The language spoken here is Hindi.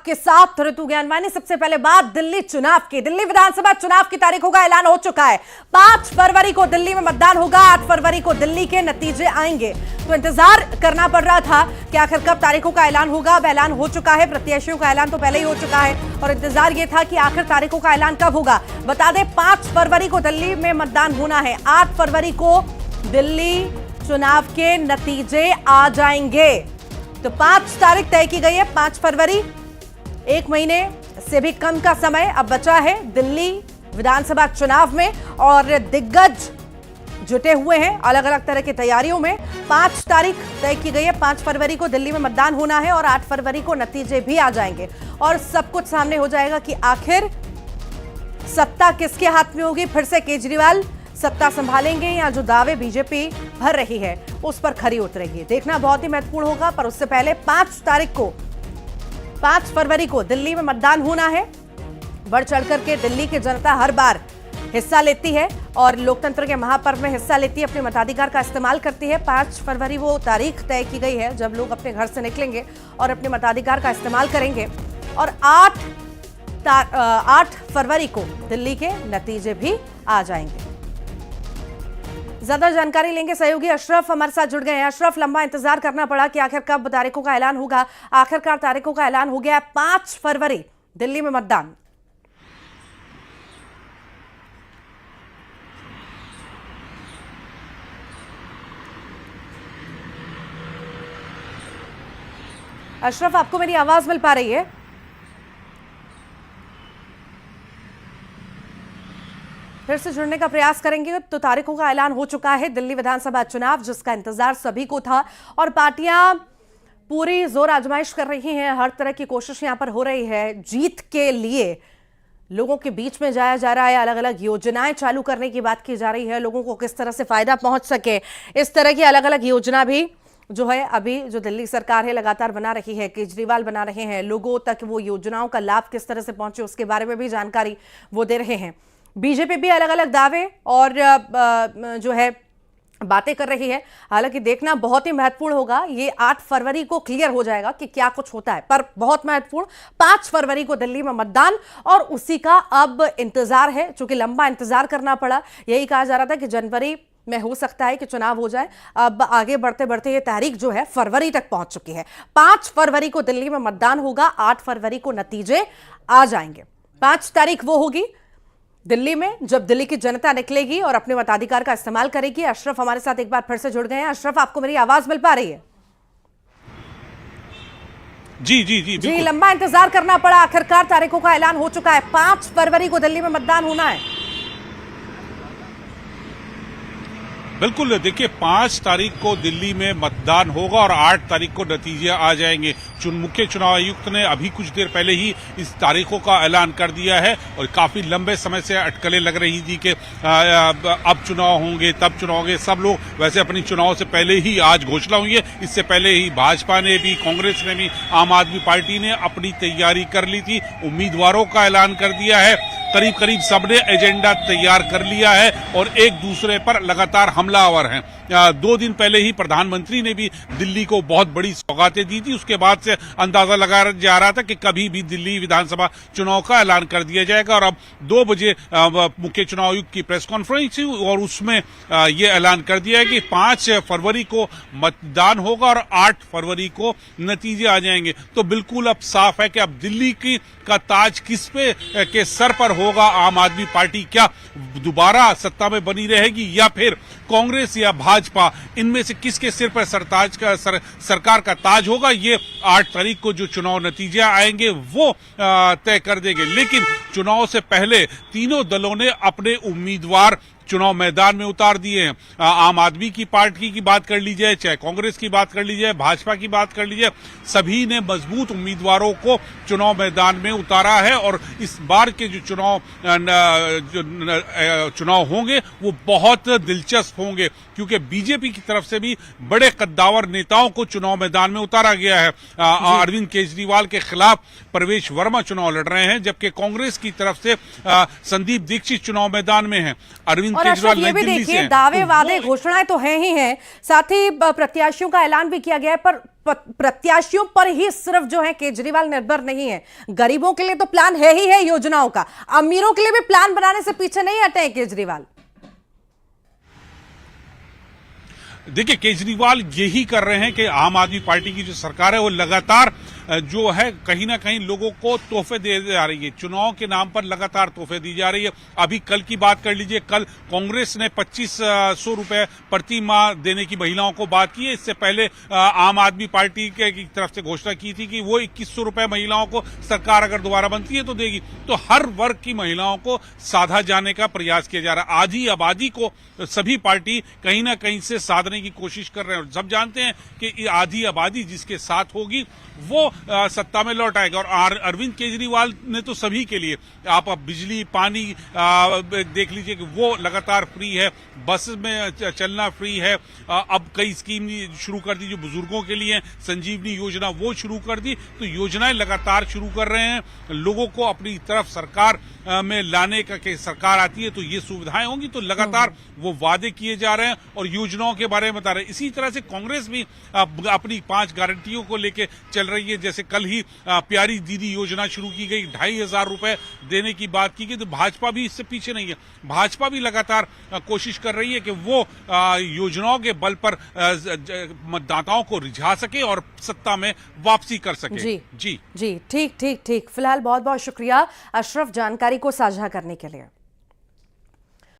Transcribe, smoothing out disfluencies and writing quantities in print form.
के साथ ऋतु ज्ञानवानी। सबसे पहले बात दिल्ली चुनाव की। दिल्ली विधानसभा चुनाव की तारीखों का ऐलान हो चुका है। 5 फरवरी को दिल्ली में मतदान होगा, 8 फरवरी को दिल्ली के नतीजे आएंगे। तो इंतजार करना पड़ रहा था कि आखिर कब तारीखों का ऐलान होगा। अब ऐलान हो चुका है, प्रत्याशियों का ऐलान तो पहले ही हो चुका है और इंतजार यह था कि आखिर तारीखों का ऐलान कब होगा। बता दें 5 फरवरी को दिल्ली में मतदान होना है, 8 फरवरी को दिल्ली चुनाव के नतीजे आ जाएंगे। तो 5 तारीख तय की गई है, 5 फरवरी। 1 महीने से भी कम का समय अब बचा है दिल्ली विधानसभा चुनाव में और दिग्गज जुटे हुए हैं अलग अलग तरह की तैयारियों में। 5 तारीख तय की गई है, 5 फरवरी को दिल्ली में मतदान होना है और 8 फरवरी को नतीजे भी आ जाएंगे और सब कुछ सामने हो जाएगा कि आखिर सत्ता किसके हाथ में होगी। फिर से केजरीवाल सत्ता संभालेंगे या जो दावे बीजेपी भर रही है उस पर खरी उतरेगी, देखना बहुत ही महत्वपूर्ण होगा। पर उससे पहले 5 फरवरी को दिल्ली में मतदान होना है। बढ़ चढ़कर के दिल्ली की जनता हर बार हिस्सा लेती है और लोकतंत्र के महापर्व में हिस्सा लेती है, अपने मताधिकार का इस्तेमाल करती है। 5 फरवरी वो तारीख तय की गई है जब लोग अपने घर से निकलेंगे और अपने मताधिकार का इस्तेमाल करेंगे और 8 फरवरी को दिल्ली के नतीजे भी आ जाएंगे। ज्यादा जानकारी लेंगे, सहयोगी अशरफ हमारे साथ जुड़ गए हैं। अशरफ, लंबा इंतजार करना पड़ा कि आखिर कब तारीखों का ऐलान होगा। आखिरकार तारीखों का ऐलान हो गया है, 5 फरवरी दिल्ली में मतदान। अशरफ, आपको मेरी आवाज मिल पा रही है? फिर से जुड़ने का प्रयास करेंगे। तो तारीखों का ऐलान हो चुका है, दिल्ली विधानसभा चुनाव जिसका इंतजार सभी को था और पार्टियां पूरी जोर आजमाइश कर रही हैं। हर तरह की कोशिश यहां पर हो रही है जीत के लिए। लोगों के बीच में जाया जा रहा है, अलग अलग योजनाएं चालू करने की बात की जा रही है, लोगों को किस तरह से फायदा पहुंच सके इस तरह की अलग अलग योजना भी जो है अभी जो दिल्ली सरकार है लगातार बना रही है। केजरीवाल बना रहे हैं, लोगों तक वो योजनाओं का लाभ किस तरह से पहुंचे उसके बारे में भी जानकारी वो दे रहे हैं। बीजेपी भी अलग अलग दावे और जो है बातें कर रही है। हालांकि देखना बहुत ही महत्वपूर्ण होगा, ये 8 फरवरी को क्लियर हो जाएगा कि क्या कुछ होता है। पर बहुत महत्वपूर्ण 5 फरवरी को दिल्ली में मतदान और उसी का अब इंतजार है। चूंकि लंबा इंतजार करना पड़ा, यही कहा जा रहा था कि जनवरी में हो सकता है कि चुनाव हो जाए। अब आगे बढ़ते बढ़ते ये तारीख जो है फरवरी तक पहुंच चुकी है। 5 फरवरी को दिल्ली में मतदान होगा, 8 फरवरी को नतीजे आ जाएंगे। 5 तारीख वो होगी दिल्ली में जब दिल्ली की जनता निकलेगी और अपने मताधिकार का इस्तेमाल करेगी। अशरफ हमारे साथ एक बार फिर से जुड़ गए हैं। अशरफ, आपको मेरी आवाज मिल पा रही है? जी, लंबा इंतजार करना पड़ा, आखिरकार तारीखों का ऐलान हो चुका है। 5 फरवरी को दिल्ली में मतदान होना है। बिल्कुल, देखिए 5 तारीख को दिल्ली में मतदान होगा और 8 तारीख को नतीजे आ जाएंगे। मुख्य चुनाव आयुक्त ने अभी कुछ देर पहले ही इस तारीखों का ऐलान कर दिया है और काफी लंबे समय से अटकलें लग रही थी कि अब चुनाव होंगे तब चुनाव होंगे। सब लोग वैसे अपनी चुनाव से पहले ही आज घोषणा हुई है, इससे पहले ही भाजपा ने भी, कांग्रेस ने भी, आम आदमी पार्टी ने अपनी तैयारी कर ली थी, उम्मीदवारों का ऐलान कर दिया है। करीब करीब सबने एजेंडा तैयार कर लिया है और एक दूसरे पर लगातार हमलावर हैं। 2 दिन पहले ही प्रधानमंत्री ने भी दिल्ली को बहुत बड़ी सौगातें दी थी। उसके बाद से अंदाजा लगाया जा रहा था कि कभी भी दिल्ली विधानसभा चुनाव का ऐलान कर दिया जाएगा और अब 2 बजे मुख्य चुनाव आयुक्त की प्रेस कॉन्फ्रेंस हुई और उसमें ये ऐलान कर दिया है कि 5 फरवरी को मतदान होगा और 8 फरवरी को नतीजे आ जाएंगे। तो बिल्कुल अब साफ है कि अब दिल्ली का ताज किस पे के सर पर होगा। आम आदमी पार्टी क्या दोबारा सत्ता में बनी रहेगी या फिर कांग्रेस या भाजपा, इनमें से किसके सिर पर सरकार का ताज होगा, ये 8 तारीख को जो चुनाव नतीजे आएंगे वो तय कर देंगे। लेकिन चुनाव से पहले तीनों दलों ने अपने उम्मीदवार चुनाव मैदान में उतार दिए हैं। आम आदमी की पार्टी की बात कर लीजिए, चाहे कांग्रेस की बात कर लीजिए, भाजपा की बात कर लीजिए, सभी ने मजबूत उम्मीदवारों को चुनाव मैदान में उतारा है और इस बार के जो चुनाव होंगे वो बहुत दिलचस्प होंगे क्योंकि बीजेपी की तरफ से भी बड़े कद्दावर नेताओं को चुनाव मैदान में उतारा गया है। अरविंद केजरीवाल के खिलाफ प्रवेश वर्मा चुनाव लड़ रहे हैं, जबकि कांग्रेस की तरफ से संदीप दीक्षित चुनाव मैदान में हैं। अरविंद और अशरफ ये भी देखिए, दावे वादे घोषणाएं तो हैं ही हैं, साथ ही प्रत्याशियों का ऐलान भी किया गया है, पर प्रत्याशियों पर ही सिर्फ जो है केजरीवाल निर्भर नहीं है। गरीबों के लिए तो प्लान है ही है योजनाओं का, अमीरों के लिए भी प्लान बनाने से पीछे नहीं हटे हैं केजरीवाल। देखिए, केजरीवाल यही कर रहे हैं कि आम आदमी पार्टी की जो सरकार है वो लगातार जो है कहीं ना कहीं लोगों को तोहफे दे जा रही है, चुनाव के नाम पर लगातार तोहफे दी जा रही है। अभी कल की बात कर लीजिए, कल कांग्रेस ने 2500 रुपए प्रति माह देने की महिलाओं को बात की है। इससे पहले आम आदमी पार्टी की तरफ से घोषणा की थी कि वो 2100 रुपए महिलाओं को सरकार अगर दोबारा बनती है तो देगी। तो हर वर्ग की महिलाओं को साधा जाने का प्रयास किया जा रहा है। आधी आबादी को सभी पार्टी कहीं ना कहीं से साधने की कोशिश कर रहे हैं, और सब जानते हैं कि आधी आबादी जिसके साथ होगी वो सत्ता में लौट आएगा। और अरविंद केजरीवाल ने तो सभी के लिए, आप अब बिजली पानी देख लीजिए कि वो लगातार फ्री है, बस में चलना फ्री है। अब कई स्कीम शुरू कर दी जो बुजुर्गों के लिए, संजीवनी योजना वो शुरू कर दी। तो योजनाएं लगातार शुरू कर रहे हैं, लोगों को अपनी तरफ सरकार में लाने का, कि सरकार आती है तो ये सुविधाएं होंगी। तो लगातार वो वादे किए जा रहे हैं और योजनाओं के बारे में बता रहे हैं। इसी तरह से कांग्रेस भी अपनी 5 गारंटियों को लेकर चल रही है। जैसे कल ही प्यारी दीदी योजना शुरू की गई, 2500 रुपए देने की बात की गई। तो भाजपा भी इससे पीछे नहीं है, भाजपा भी लगातार कोशिश कर रही है कि वो योजनाओं के बल पर मतदाताओं को रिझा सके और सत्ता में वापसी कर सके। जी, ठीक। फिलहाल बहुत बहुत शुक्रिया अशरफ जानकारी को साझा करने के लिए।